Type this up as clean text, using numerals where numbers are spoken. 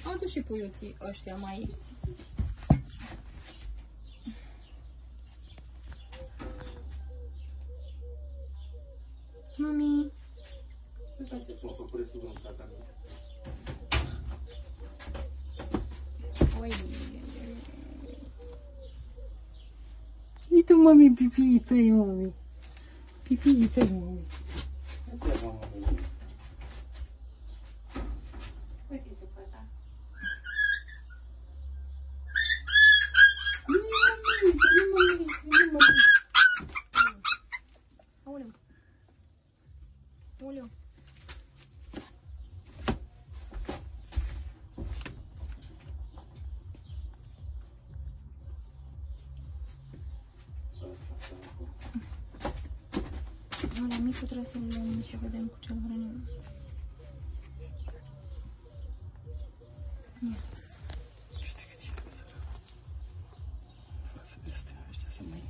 Au dus și puiuții ăștia mai... Mami... Uite, mami, pipiii tăi, mami. Pipiii tăi, mami. Uite, se poate. Aoleu. Aoleu. La micul trebuie să-l luăm și vedem cu ce-l hrănim. Știi cât e față de astea, ăștia sunt mai...